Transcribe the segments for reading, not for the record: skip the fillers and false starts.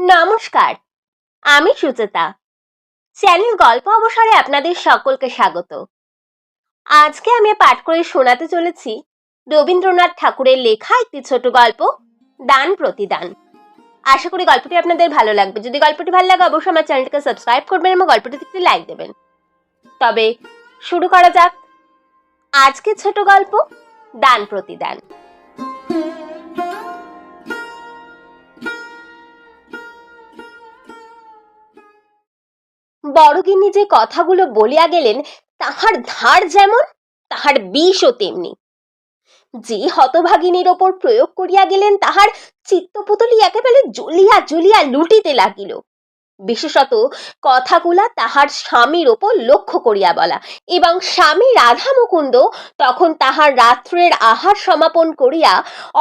নমস্কার, আমি সুচেতা। চ্যানেল গল্প অবসরে আপনাদের সকলকে স্বাগত। আজকে আমি পাঠ করে শোনাতে চলেছি রবীন্দ্রনাথ ঠাকুরের লেখা একটি ছোট গল্প, দান প্রতিদান। আশা করি গল্পটি আপনাদের ভালো লাগবে। যদি গল্পটি ভালো লাগে অবশ্যই আমার চ্যানেলটিকে সাবস্ক্রাইব করবেন এবং গল্পটিতে একটি লাইক দেবেন। তবে শুরু করা যাক আজকে ছোট গল্প, দান প্রতিদান। বড়গিন্নি যে কথাগুলো বলিয়া গেলেন তাহার ধার যেমন তাহার বিষও তেমনি। যে হতভাগিনীর ওপর প্রয়োগ করিয়া গেলেন তাহার চিত্তপুতলি একেবারে জ্বলিয়া জ্বলিয়া লুটিতে লাগিল। বিশেষত কথাগুলা তাহার স্বামীর ওপর লক্ষ্য করিয়া বলা, এবং স্বামী রাধা মুকুন্দ তখন তাহার রাত্রের আহার সমাপন করিয়া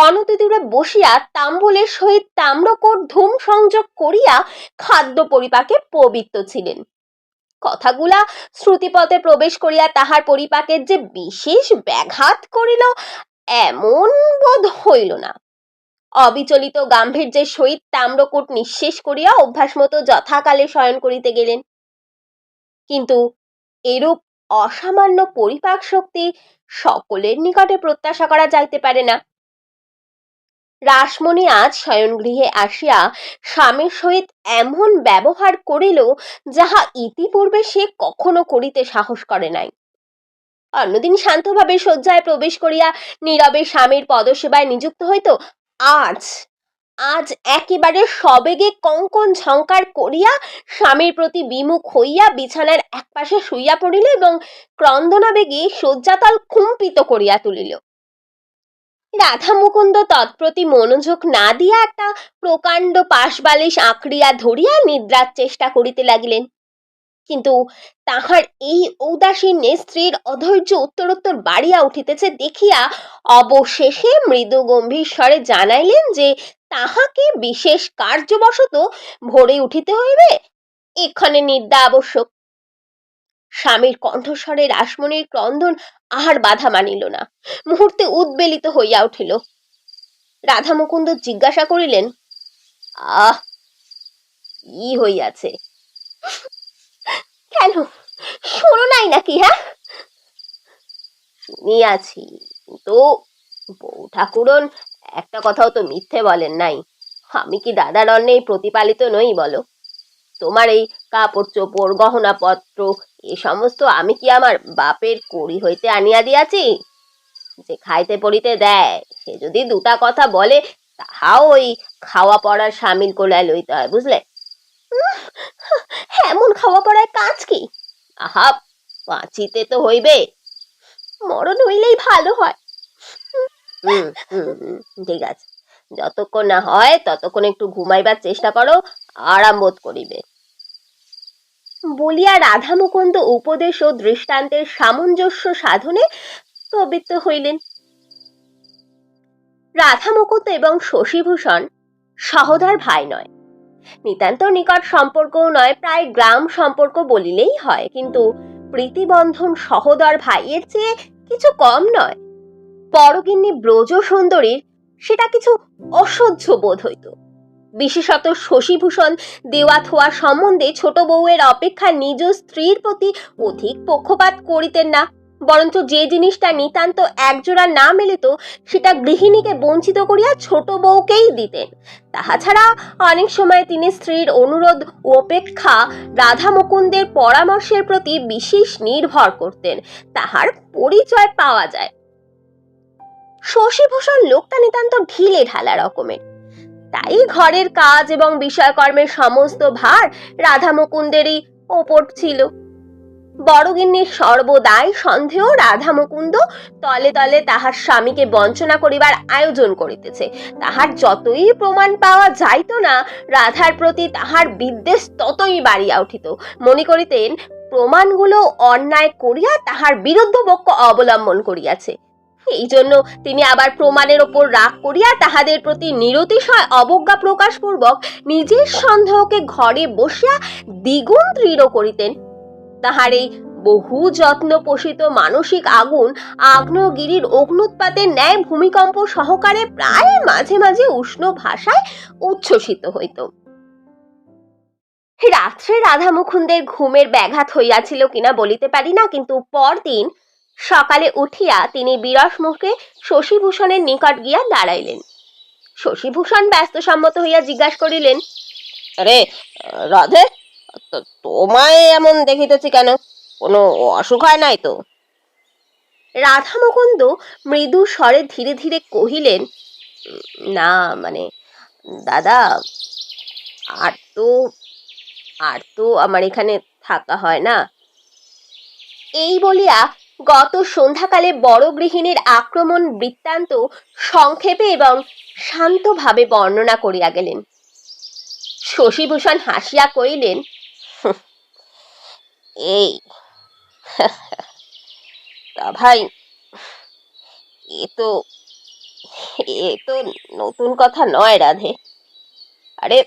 অনতিদূরে বসিয়া তাম্বুলের সহিত তাম্রকোট ধূম সংযোগ করিয়া খাদ্য পরিপাকে পবিত্র ছিলেন। কথাগুলা শ্রুতিপথে প্রবেশ করিয়া তাহার পরিপাকের যে বিশেষ ব্যাঘাত করিল এমন বোধ হইল না। অবিচলিত গাম্ভীর্যের সহিত তাম্রকূট নিঃশেষ করিয়া অভ্যাস মতো যথাকালে শয়ন করিতে গেলেন। কিন্তু এরূপ অসামান্য পরিপাক শক্তি সকলের নিকটে প্রত্যাশা করা যাইতে পারে না। রাসমণি আজ শয়নগৃহে আসিয়া স্বামীর সহিত এমন ব্যবহার করিল যাহা ইতিপূর্বে সে কখনো করিতে সাহস করে নাই। অন্যদিন শান্তভাবে শয্যায় প্রবেশ করিয়া নীরবে স্বামীর পদসেবায় নিযুক্ত হইত, আজ একেবারে সবেগে কঙ্কন ঝঙ্কার করিয়া স্বামীর প্রতি বিমুখ হইয়া বিছানার একপাশে শুইয়া পড়িল এবং ক্রন্দনাবেগে শয্যাতল কুম্পিত করিয়া তুলিল। রাধা মুকুন্দ তৎপ্রতি মনোযোগ না দিয়া একটা প্রকাণ্ড পাশবালিশ আঁকড়িয়া ধরিয়া নিদ্রার চেষ্টা করিতে লাগিলেন। কিন্তু তাহার এই ঔদাসীন্যে স্ত্রীর অধৈর্য উত্তরোত্তর বাড়িয়া উঠিতেছে দেখিয়া অবশেষে মৃদু গম্ভীর স্বরে জানাইলেন যে তাহাকে বিশেষ কার্যবশত ভোরে উঠিতে হইবে, এখানে নিদ্রা আবশ্যক। স্বামীর কণ্ঠস্বরে রাসমণির ক্রন্দন আহার বাধা মানিল না, মুহূর্তে উদ্বেলিত হইয়া উঠিল। রাধা মুকুন্দ জিজ্ঞাসা করিলেন, কি হইয়াছে? কেন, শোনো নাই নাকি? হ্যাঁ, শুনিয়াছি, কিন্তু বউ ঠাকুরন একটা কথাও তো মিথ্যে বলেন নাই। আমি কি দাদার অন্যেই প্রতিপালিত নই বলো? তোমার এই কাপড় চোপড় গহনাপত্র এ সমস্ত আমি কি আমার বাপের কড়ি হইতে আনিয়া দিয়াছি? যে খাইতে পড়িতে দেয় সে যদি দুটা কথা বলে তাহাও ওই খাওয়া পড়ার সামিল কোলায় লইতে হয়, বুঝলে? এমন খাওয়া পড়ায় কাজ কি? আহা, বাঁচিতে তো হইবে, মরণ হইলেই ভালো হয়। ঠিক আছে, যতক্ষণ না হয় ততক্ষণ একটু ঘুমাইবার চেষ্টা করো, আরাম বোধ করিবে বলিয়া রাধা মুকুন্দ উপদেশ ও দৃষ্টান্তের সামঞ্জস্য সাধনে প্রবৃত্ত হইলেন। রাধা মুকুন্দ এবং শশীভূষণ সহোদর ভাই নয়, নিতান্ত নিকট সম্পর্কও নয়, প্রায় গ্রাম সম্পর্ক বলিলেই হয়, কিন্তু প্রীতিবন্ধন সহোদর ভাইয়ের চেয়ে কিছু কম নয়। বড়গিন্নি ব্রজ সুন্দরীর সেটা কিছু অসহ্য বোধ হইত। বিশেষত শশীভূষণ দেওয়া থোয়া সম্বন্ধে ছোট বউয়ের অপেক্ষা নিজ স্ত্রীর প্রতি অধিক পক্ষপাত করিতেন না, বরঞ্চ যে জিনিসটা নিতান্ত একজোড়া না মিলিত সেটা গৃহিণীকে বঞ্চিত করিয়া ছোট বউকেই দিতেন। তাহা ছাড়া অনেক সময় তিনি স্ত্রীর অনুরোধ অপেক্ষা রাধা মুকুন্দের পরামর্শের প্রতি বিশেষ নির্ভর করতেন, তাহার পরিচয় পাওয়া যায়। শশীভূষণ লোকটা নিতান্ত ঢিলে ঢালা রকমের, তাই ঘরের কাজ এবং বিষয়কর্মের সমস্ত ভার রাধা মুকুন্দেরই ওপর ছিল। বড়গিন্নির সর্বদাই সন্দেহ রাধা মুকুন্দ তলে তলে তাহার স্বামীকে বঞ্চনা করিবার আয়োজন করিতেছে। তাহার যতই প্রমাণ পাওয়া যাইত না, রাধার প্রতি তাহার বিদ্বেষ ততই বাড়িয়া উঠিত। মনে করিতেন প্রমাণগুলো অন্যায় করিয়া তাহার বিরুদ্ধ পক্ষ অবলম্বন করিয়াছে। এই জন্য তিনি আবার প্রমাণের ওপর রাগ করিয়া তাহাদের প্রতি নিরতিশয় অবজ্ঞা প্রকাশ পূর্বক নিজের সন্দেহকে ঘরে বসিয়া দ্বিগুণ দৃঢ় করিতেন। তাহার এই বহু যত্ন পোষিত মানসিক আগুন আগ্নেয়গিরির অগ্নুৎপাতের ন্যায় ভূমিকম্প সহকারে প্রায় মাঝে মাঝে উষ্ণ ভাষায় উচ্ছ্বসিত হইত। রাত্রে রাধা মুকুন্দের ঘুমের ব্যাঘাত হইয়াছিল কিনা বলিতে পারি না, কিন্তু পরদিন সকালে উঠিয়া তিনি বিরস মুখে শশীভূষণের নিকট গিয়া দাঁড়াইলেন। শশীভূষণ ব্যস্তসম্মত হইয়া জিজ্ঞাসা করিলেন, আরে রাধে, তোমায় এমন দেখিতেছি কেন? কোনো অসুখ হয় নাই তো? রাধা মুকুন্দ মৃদু স্বরে ধীরে ধীরে কহিলেন, না মানে দাদা, আর তো আমার এখানে থাকা হয় না। এই বলিয়া গত সন্ধ্যাকালে বড় গৃহিণীর আক্রমণ বৃত্তান্ত সংক্ষেপে এবং শান্তভাবে বর্ণনা করিয়া গেলেন। শশীভূষণ হাসিয়া কহিলেন, এই তা ভাই, এ তো নতুন কথা নয় রাধে। আরে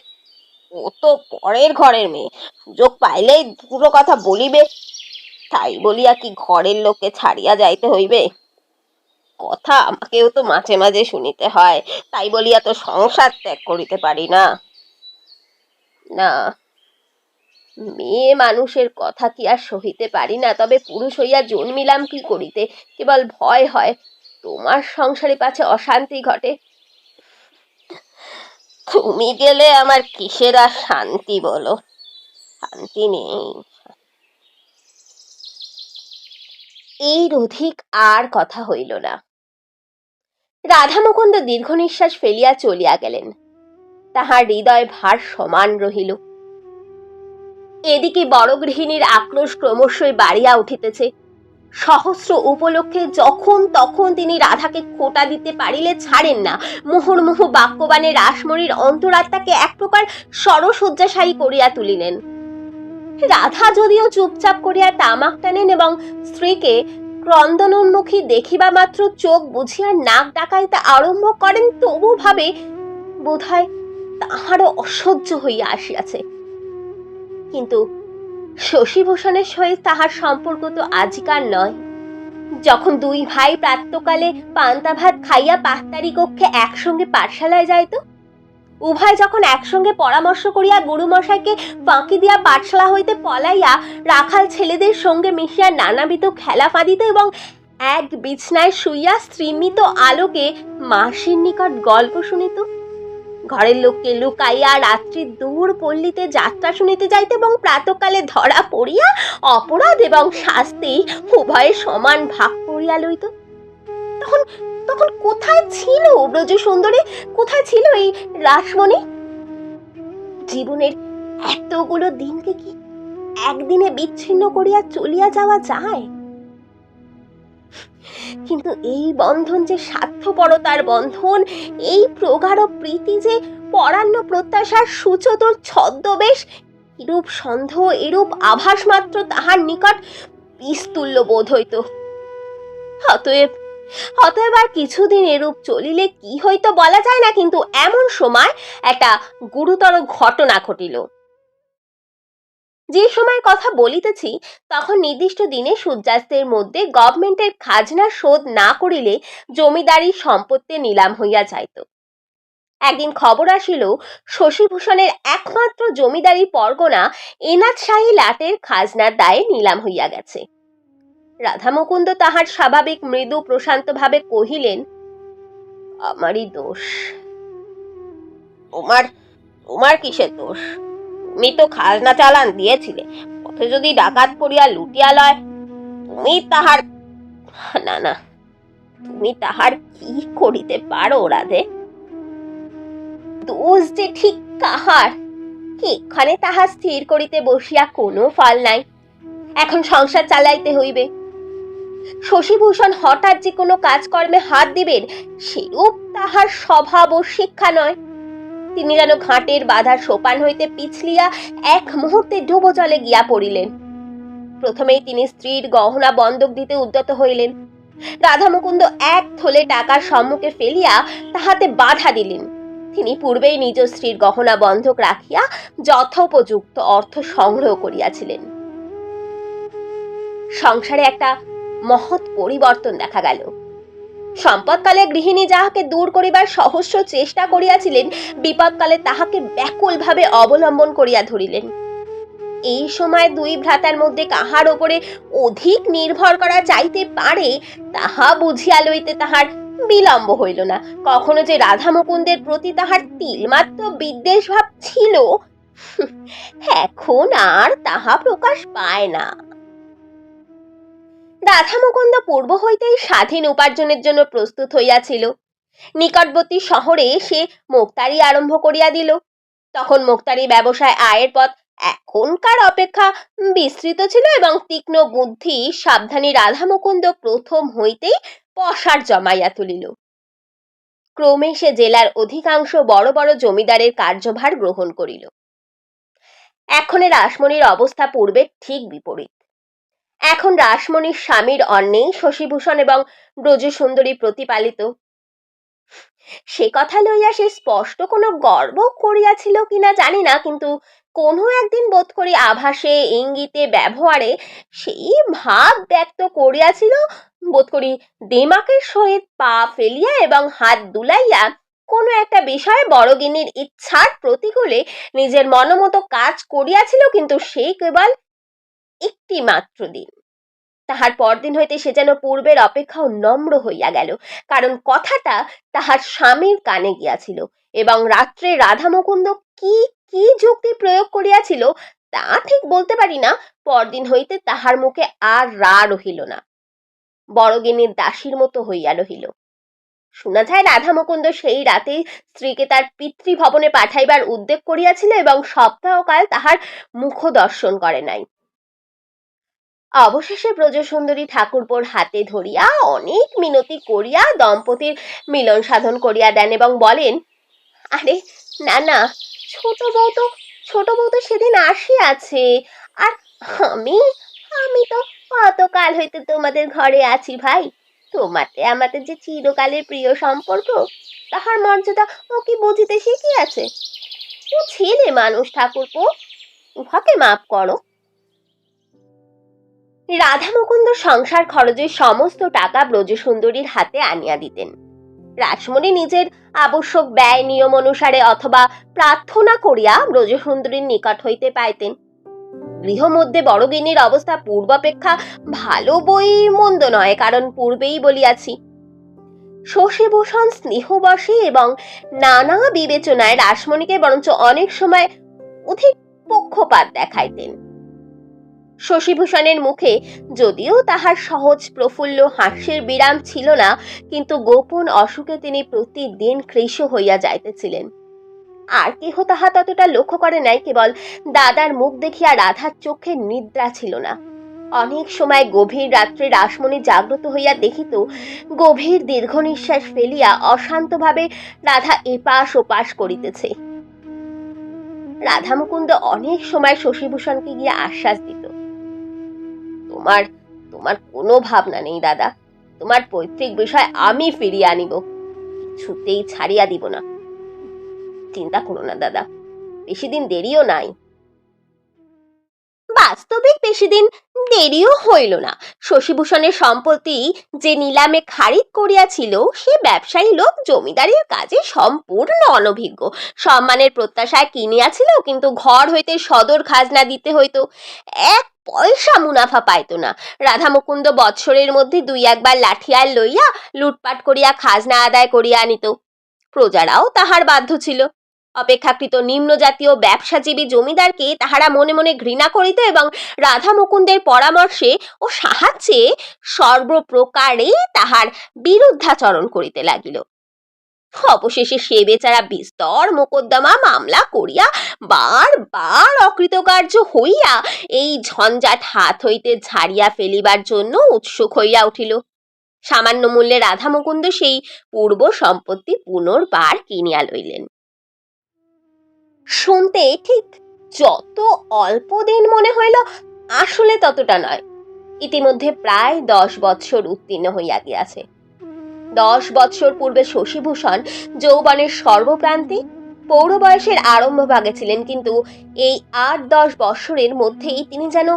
ও তো পরের ঘরের মেয়ে, সুযোগ পাইলেই পুরো কথা বলিবে, তাই বলিয়া কি ঘরের লোককে ছাড়িয়া যাইতে হইবে? কথা আমাকেও তো মাঝে মাঝে শুনিতে হয়, তাই বলিয়া তো সংসার ত্যাগ করিতে পারি না। না, মেয়ে মানুষের কথা কি আর সহিতে পারি না, তবে পুরুষ হইয়া জন্মিলাম কি করিতে, কেবল ভয় হয় তোমার সংসারে পাছে অশান্তি ঘটে। তুমি গেলে আমার কিসের আর শান্তি বলো? শান্তি নেই। এর অধিক আর কথা হইল না। রাধা মুকুন্দ দীর্ঘ নিঃশ্বাস ফেলিয়া চলিয়া গেলেন। তাহার হৃদয় ভার সমান রহিল। এদিকে বড় গৃহিণীর আক্রোশ ক্রমশই বাড়িয়া উঠিতেছে। সহস্র উপলক্ষে যখন তখন তিনি রাধাকে খোঁটা দিতে পারিলে ছাড়েন না। মুহুর্মুহু বাক্যবাণে রাসমণির অন্তরাত্মাকে এক প্রকার সরসজ্জাশায়ী করিয়া তুলিলেন। রাধা যদিও চুপচাপ করিয়া তামাক টানেন এবং স্ত্রীকে ক্রন্দনোন্মুখী দেখিবা মাত্র চোখ বুঝিয়া নাক ডাকাইতে আরম্ভ করেন, তবু ভাবে বোধহয় তাহারও অসহ্য হইয়া আসিয়াছে। কিন্তু শশীভূষণের সহিত তাহার সম্পর্ক তো আজিকার নয়। যখন দুই ভাই প্রাতঃকালে পান্তা ভাত খাইয়া পাত্তারি কক্ষে একসঙ্গে পাঠশালায় যাইত, উভয় যখন একসঙ্গে পরামর্শ করিয়া গুরুমশাইকে ফাঁকি দিয়া পাঠশালা হইতে পলাইয়া রাখাল ছেলেদের সঙ্গে মিশিয়া নানাবিধ খেলা ফাঁদিত এবং এক বিছনায় শুইয়া স্ত্রীমিত আলোকে মাসির নিকট গল্প শুনিত, ঘরের লোককে লুকাইয়া রাত্রি দূর পল্লীতে যাত্রা শুনিতে যাইত এবং প্রাতঃকালে ধরা পড়িয়া অপরাধ এবং শাস্তি উভয়ে সমান ভাগ করিয়া লইত, তখন তখন কোথায় ছিল ব্রজ সুন্দরী, কোথায় ছিল এই রাসমণি? জীবনের এতগুলো দিনকে কি একদিনে বিচ্ছিন্ন করিয়া চলিয়া যাওয়া যায়? কিন্তু এই বন্ধন যে স্বার্থপরতার বন্ধন, এই প্রগাঢ় প্রীতি যে পরান্ন প্রত্যাশার সুচতুর ছদ্মবেশ, এরূপ সন্দেহ, এরূপ আভাস মাত্র তাহার নিকট বিস্তুল্য বোধ হইত। অতএব আর কিছুদিন এরূপ চলিলে কি হইতো বলা যায় না, কিন্তু এমন সময় একটা গুরুতর ঘটনা ঘটিল। যে সময়ের কথা বলিতেছি তখন নির্দিষ্ট দিনে সূর্যাস্তের মধ্যে গভর্নমেন্টের খাজনা শোধ না করিলে জমিদারি সম্পত্তি নিলাম হইয়া যাইত। একদিন খবর আসিল শশীভূষণের একমাত্র জমিদারি পরগনা এনাথশাহী লাটের খাজনার দায়ে নিলাম হইয়া গেছে। রাধা মুকুন্দ তাহার স্বাভাবিক মৃদু প্রশান্ত ভাবে কহিলেন, আমারই দোষ। তোমার কিসের দোষ? তুমি তো খাজনা চালান দিয়েছিলে, পথে যদি ডাকাত পড়িয়া লুটিয়া লয়, তুমি তাহার না, তুমি তাহার কি করিতে পারো রাধে? দোষ যে ঠিক কাহার, এখানে তাহা স্থির করিতে বসিয়া কোনো ফল নাই। এখন সংসার চালাইতে হইবে। শশীভূষণ হঠাৎ যে কোনো কাজকর্মে হাত দিবেন সেরূপ তাহার স্বভাব ও শিক্ষা নয়। তিনি যেন ঘাটের বাঁধার সোপান হইতে পিছলিয়া এক মুহূর্তে ডুবো জলে গিয়া পড়িলেন। প্রথমেই তিনি স্ত্রীর গহনা বন্ধক দিতে উদ্যত হইলেন। রাধা মুকুন্দ এক থলে টাকার সম্মুখে ফেলিয়া তাহাতে বাধা দিলেন। তিনি পূর্বেই নিজ স্ত্রীর গহনা বন্ধক রাখিয়া যথোপযুক্ত অর্থ সংগ্রহ করিয়াছিলেন। সংসারে একটা মহৎ পরিবর্তন দেখা গেল। সম্পদকালে গৃহিণী যাহাকে দূর করিবার সহস্র চেষ্টা করিয়াছিলেন, বিপদকালে তাহাকে ব্যাকুলভাবে অবলম্বন করিয়া ধরিলেন। এই সময় দুই ভ্রাতার মধ্যে কাহার ওপরে অধিক নির্ভর করা যাইতে পারে তাহা বুঝিয়া লইতে তাহার বিলম্ব হইল না। কখনো যে রাধা মুকুন্দের প্রতি তাহার তিলমাত্র বিদ্বেষ ভাব ছিল, এখন আর তাহা প্রকাশ পায় না। রাধা মুকুন্দ পূর্ব হইতেই স্বাধীন উপার্জনের জন্য প্রস্তুত হইয়াছিল। নিকটবর্তী শহরে সে মোক্তারি আরম্ভ করিয়া দিল। তখন মোক্তারি ব্যবসায় আয়ের পথ এখনকার অপেক্ষা বিস্তৃত ছিল এবং তীক্ষ্ণ বুদ্ধি সাবধানী রাধা মুকুন্দ প্রথম হইতেই পসার জমাইয়া তুলিল। ক্রমে সে জেলার অধিকাংশ বড় বড় জমিদারের কার্যভার গ্রহণ করিল। এখনে রাসমণির অবস্থা পূর্বের ঠিক বিপরীত। এখন রাসমণির স্বামীর অন্নেই শশীভূষণ এবং ব্রজসুন্দরী প্রতিপালিত। সে কথা লইয়া সে স্পষ্ট কোনো গর্ব করিয়াছিল কিনা জানি না, কিন্তু কোনো একদিন বোধ করি আভাসে ইঙ্গিতে ব্যবহারে সেই ভাব ব্যক্ত করিয়াছিল। বোধ করি দেমাকের সহিত পা ফেলিয়া এবং হাত দুলাইয়া কোনো একটা বিষয়ে বড়গিন্নির ইচ্ছার প্রতিকূলে নিজের মনোমতো কাজ করিয়াছিল, কিন্তু সে কেবল একটি মাত্র দিন। তাহার পরদিন হইতে সে যেন পূর্বের অপেক্ষাও নম্র হইয়া গেল, কারণ কথাটা তাহার স্বামীর কানে গিয়াছিল এবং রাত্রে রাধা মুকুন্দ কি কি যুক্তি প্রয়োগ করিয়াছিল তা ঠিক বলতে পারি না। পরদিন হইতে তাহার মুখে আর রা রহিল না, বড়গিন্নির দাসীর মতো হইয়া রহিল। শোনা যায় রাধা মুকুন্দ সেই রাতেই স্ত্রীকে তার পিতৃভবনে পাঠাইবার উদ্যোগ করিয়াছিল এবং সপ্তাহকাল তাহার মুখ দর্শন করে নাই। অবশেষে ব্রজসুন্দরী ঠাকুরপোর হাতে ধরিয়া অনেক মিনতি করিয়া দম্পতির মিলন সাধন করিয়া দেন এবং বলেন, আরে না না, ছোট বউ তো সেদিন আসিয়াছে, আর আমি আমি তো কতকাল হইতে তোমাদের ঘরে আছি ভাই। তোমাতে আমাদের যে চিরকালের প্রিয় সম্পর্ক, তাহার মর্যাদা ও কি বুঝিতে শিখিয়াছে? ও ছেলে মানুষ ঠাকুরপো, উহাকে মাফ করো। রাধা মুকুন্দ সংসার খরচের সমস্ত টাকা ব্রজসুন্দরীর হাতে আনিয়া দিতেন। রাসমণি নিজের আবশ্যক ব্যয় নিয়ম অনুসারে অথবা প্রার্থনা করিয়া ব্রজসুন্দরীর নিকট হইতে পাইতেন। গৃহমধ্যে বড়গিন্নির অবস্থা পূর্বাপেক্ষা ভালো বই মন্দ নয়, কারণ পূর্বেই বলিয়াছি শশীভূষণ স্নেহবশে এবং নানা বিবেচনায় রাসমণিকে বরঞ্চ অনেক সময় অধিক পক্ষপাত দেখাইতেন। শশীভূষণের মুখে যদিও তাহার সহজ প্রফুল্ল হাস্যের বিরাম ছিল না, কিন্তু গোপন অসুখে তিনি প্রতিদিন কৃশ হইয়া যাইতেছিলেন। আর কেহ তাহা ততটা লক্ষ্য করে নাই, কেবল দাদার মুখ দেখিয়া রাধার চোখে নিদ্রা ছিল না। অনেক সময় গভীর রাত্রে রাসমণি জাগ্রত হইয়া দেখিত গভীর দীর্ঘ নিঃশ্বাস ফেলিয়া অশান্তভাবে রাধা এপাশ ওপাশ করিতেছে। রাধা মুকুন্দ অনেক সময় শশীভূষণকে গিয়া আশ্বাস দিত, তোমার তোমার কোনো ভাবনা নেই দাদা, তোমার পৈতৃক বিষয় আমি ফিরিয়ে আনিব, কিছুতেই ছাড়িয়া দিব না, চিন্তা করো না দাদা, বেশি দিন দেরিও নাই। বাস্তবিক বেশি দিন দেরিও হইল না। শশীভূষণের সম্পত্তি যে নিলামে খারিদ করিয়াছিল, সে ব্যবসায়ী লোক জমিদারির কাজে সম্পূর্ণ অনভিজ্ঞ। সম্মানের প্রত্যাশায় কিনিয়াছিল, কিন্তু ঘর হইতে সদর খাজনা দিতে হইত, এক পয়সা মুনাফা পাইত না। রাধা মুকুন্দ বৎসরের মধ্যে দুই একবার লাঠিয়াল লইয়া লুটপাট করিয়া খাজনা আদায় করিয়া আনিত। প্রজারাও তাহার বাধ্য ছিল। অপেক্ষাকৃত নিম্ন জাতীয় ব্যবসাজীবী জমিদারকে তাহারা মনে মনে ঘৃণা করিত এবং রাধা মুকুন্দের পরামর্শে ও সাহায্যে সর্বপ্রকারে তাহার বিরুদ্ধাচরণ করিতে লাগিল। অবশেষে সে বেচারা বিস্তর মোকদ্দমা মামলা করিয়া বারবার অকৃতকার্য হইয়া এই ঝঞ্ঝাট হাত হইতে ঝাড়িয়া ফেলিবার জন্য উৎসুক হইয়া উঠিল। সামান্য মূল্যে রাধা মুকুন্দ সেই পূর্ব সম্পত্তি পুনর্বার কিনিয়া লইলেন। শুনতে ঠিক যত অল্প দিন মনে হইল, আসলে ততটা নয়। ইতিমধ্যে প্রায় 10 বৎসর উত্তীর্ণ হইয়া গিয়াছে। 10 বৎসর পূর্বে শশীভূষণ যৌবনের সর্বপ্রান্তে পৌর বয়সের আরম্ভ ভাগে ছিলেন, কিন্তু এই 8-10 বৎসরের মধ্যেই তিনি যেন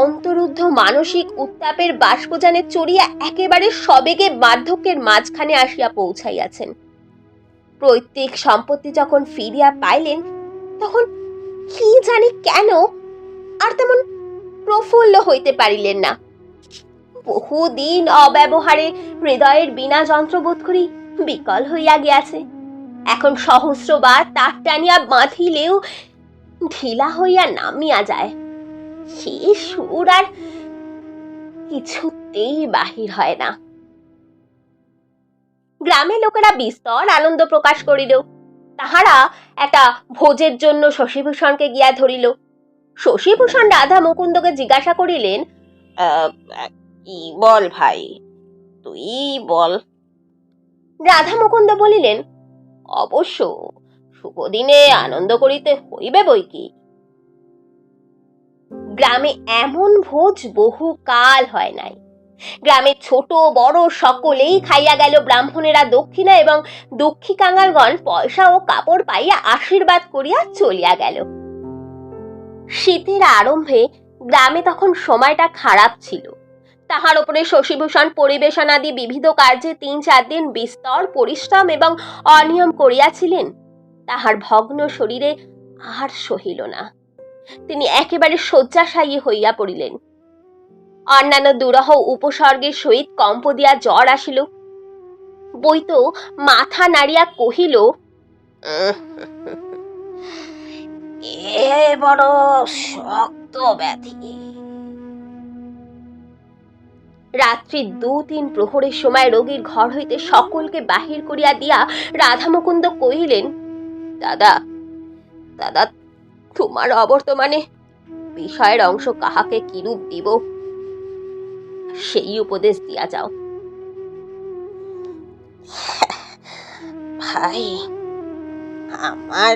অন্তরুদ্ধ মানসিক উত্তাপের বাষ্পযানে চড়িয়া একেবারে সবেগে বার্ধক্যের মাঝখানে আসিয়া পৌঁছাইয়াছেন। পৈতৃক সম্পত্তি যখন ফিরিয়া পাইলেন, তখন কি জানি কেন আর তেমন প্রফুল্ল হইতে পারিলেন না। বহুদিন অব্যবহারে হৃদয়ের বিনা যন্ত্রবোধ করি বিকল হইয়া গিয়াছে। এখন সহস্রবার তার টানিয়া বাঁধিলেও ঢিলা হইয়া নামিয়া যায়। সে সুর আর কিছুতেই বাহির হয় না। গ্রামের লোকেরা বিস্তর আনন্দ প্রকাশ করিল। তাহারা একটা ভোজের জন্য শশীভূষণকে গিয়া ধরিল। শশীভূষণ রাধা মুকুন্দকে জিজ্ঞাসা করিলেন, কি বল ভাই, তুই বল। রাধা মুকুন্দ বলিলেন, অবশ্য শুভদিনে আনন্দ করিতে হইবে বই কি। গ্রামে এমন ভোজ বহু কাল হয় নাই। গ্রামের ছোট বড় সকলেই খাইয়া গেল। ব্রাহ্মণেরা দক্ষিণা এবং দক্ষী কাঙালগণ পয়সা ও কাপড় পাইয়া আশীর্বাদ করিয়া চলিয়া গেল। শীতের আরম্ভে গ্রামে তখন সময়টা খারাপ ছিল। তাহার উপরে শশীভূষণ পরিবেশনাদি বিবিধ কার্যে ৩-৪ দিন বিস্তর পরিশ্রম এবং অনিয়ম করিয়াছিলেন। তাহার ভগ্ন শরীরে আর সহিল না। তিনি একেবারে শয্যাশায়ী হইয়া পড়িলেন। অন্যান্য দুরহ উপসর্গের সহিত কম্প দিয়া জ্বর আসিল। বৈত মাথা নাড়িয়া কহিল, এ বড় শক্ত ব্যাধি। রাত্রি ২-৩ প্রহরের সময় রোগীর ঘর হইতে সকলকে বাহির করিয়া দিয়া রাধা মুকুন্দ কহিলেন, দাদা দাদা, তোমার অবর্তমানে বিষয়ের অংশ কাহাকে কিরূপ দিব, সেই উপদেশ দিয়া যাও। ভাই, আমার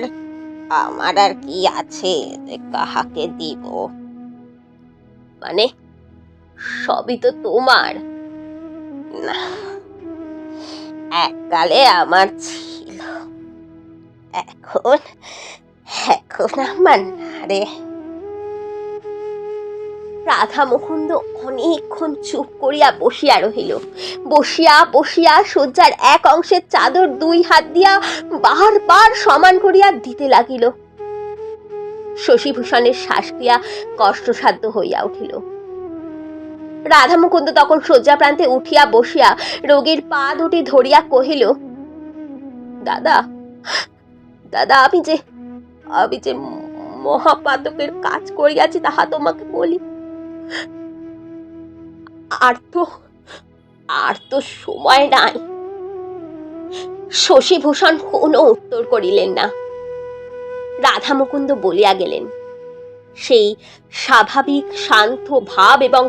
আমার আর কি আছে যে কাহাকে দিব? মানে সবই তো তোমার। না, এককালে আমার ছিল, এখন এখন আমার না রে। রাধা মুকুন্দ অনেকক্ষণ চুপ করিয়া বসিয়া রহিল। বসিয়া বসিয়া শয্যার এক অংশের চাদর ২ হাত দিয়া বারবার সমান করিয়া দিতে লাগিল। শশীভূষণের শ্বাসক্রিয়া কষ্টসাধ্য হইয়া উঠিল। রাধা মুকুন্দ তখন শয্যা প্রান্তে উঠিয়া বসিয়া রোগীর পা দুটি ধরিয়া কহিল, দাদা দাদা, আমি যে মহাপাতকের কাজ করিয়াছি তাহা তোমাকে বলি। আর তো সময় নাই। শশীভূষণ কোনো উত্তর করিলেন না। রাধা মুকুন্দ বলিয়া গেলেন, সেই স্বাভাবিক শান্ত ভাব এবং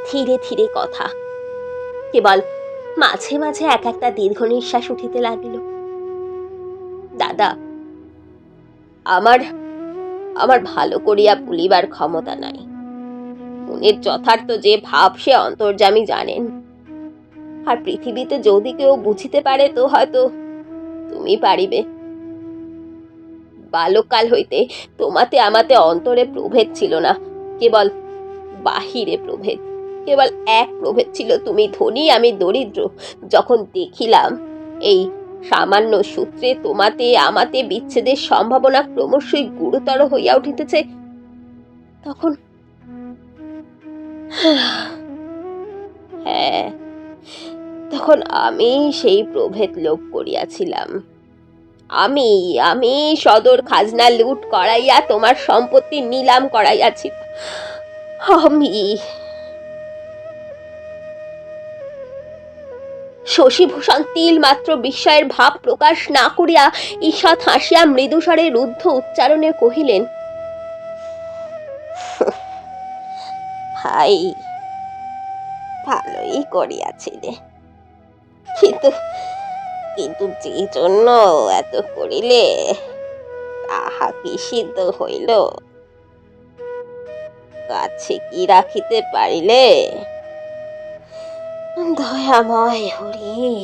ধীরে ধীরে কথা। কেবল মাঝে মাঝে এক একটা দীর্ঘ নিঃশ্বাস উঠিতে লাগিল। দাদা, আমার ভালো করিয়া বলিবার ক্ষমতা নাই। মনের যথার্থ যে ভাব সে অন্তর্যামী জানেন। আর পৃথিবীতে যদি কেউ বুঝিতে পারে তো হয়তো তুমি পারিবে। বালককাল হইতে তোমাতে আমাতে অন্তরে প্রভেদ ছিল না, কেবল বাহিরে প্রভেদ। কেবল এক প্রভেদ ছিল, তুমি ধনী আমি দরিদ্র। যখন দেখিলাম এই সামান্য সূত্রে তোমাতে আমাতে বিচ্ছেদের সম্ভাবনা ক্রমশই গুরুতর হইয়া উঠিতেছে, তখন হ্যাঁ, তখন আমি সেই প্রভেদ লোপ করিয়াছিলাম। আমি সদর খাজনা লুট করাইয়া তোমার সম্পত্তি নিলাম করাইয়াছি। আমি। শশীভূষণ তিল মাত্র বিস্ময়ের ভাব প্রকাশ না করিয়া ঈষৎ হাসিয়া মৃদুস্বরে রুদ্ধ উচ্চারণে কহিলেন, ভাই, ভালোই করিয়াছিলে, কিন্তু কিন্তু যে জন্য এত করিলে তাহা কি সিদ্ধ হইল? কাছে কি রাখিতে পারিলে? দয়াময় হরি।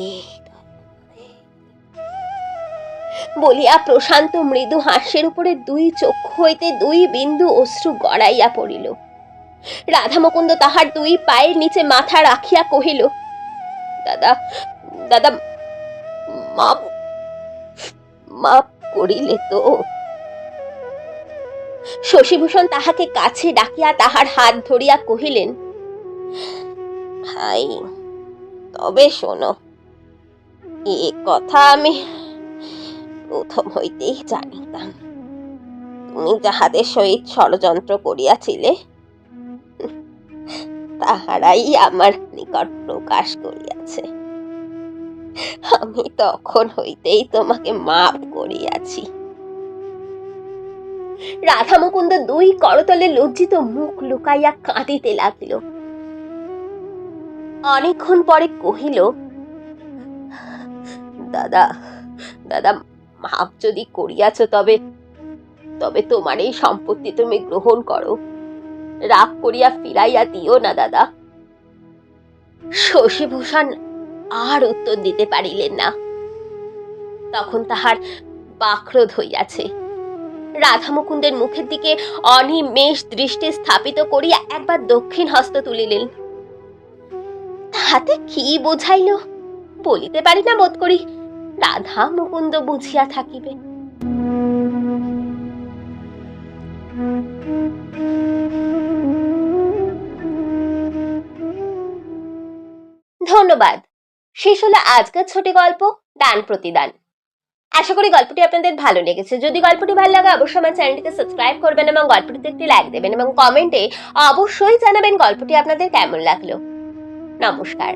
বলিয়া প্রশান্ত মৃদু হাস্যের উপরে ২ চক্ষু হইতে ২ বিন্দু অশ্রু গড়াইয়া পড়িল। রাধা মুকুন্দ তাহার ২ পায়ের নিচে মাথা রাখিয়া কহিল, দাদা দাদা, মাপ করিলে তো? শশীভূষণ তাহাকে কাছে ডাকিয়া তাহার হাত ধরিয়া কহিলেন, ভাই, তবে শোনো, এ কথা আমি প্রথম হইতেই জানিতাম। তুমি যাহাদের সহিত ষড়যন্ত্র করিয়াছিলে, তাহারাই আমার নিকট প্রকাশ করিয়াছে। আমি তখন হইতেই তোমাকে মাফ করিয়াছি। রাধা মুকুন্দ দুই করতলে লজ্জিত মুখ লুকাইয়া কাঁদিতে লাগিল। অনেকক্ষণ পরে কহিল, দাদা দাদা, মাপ যদি করিয়াছ, তবে তবে তোমার এই সম্পত্তি তুমি গ্রহণ করো, রাগ করিয়া ফিরাইয়া দিও না দাদা। শশীভূষণ আর উত্তর দিতে পারিলেন না। তখন তাহার বাক্রোধ হইয়াছে। রাধা মুকুন্দের মুখের দিকে অনিমেষ দৃষ্টি স্থাপিত করিয়া একবার দক্ষিণ হস্ত তুলিলেন। তাহাতে কি বোঝাইল বলিতে পারি না, বোধ করি রাধা মুকুন্দ বুঝিয়া থাকিবে। ধন্যবাদ। শেষ হলো আজকের ছোট গল্প দান প্রতিদান। আশা করি গল্পটি আপনাদের ভালো লেগেছে। যদি গল্পটি ভালো লাগে অবশ্যই আমার চ্যানেলটিকে সাবস্ক্রাইব করবেন এবং গল্পটিতে একটি লাইক দেবেন এবং কমেন্টে অবশ্যই জানাবেন গল্পটি আপনাদের কেমন লাগলো। নমস্কার।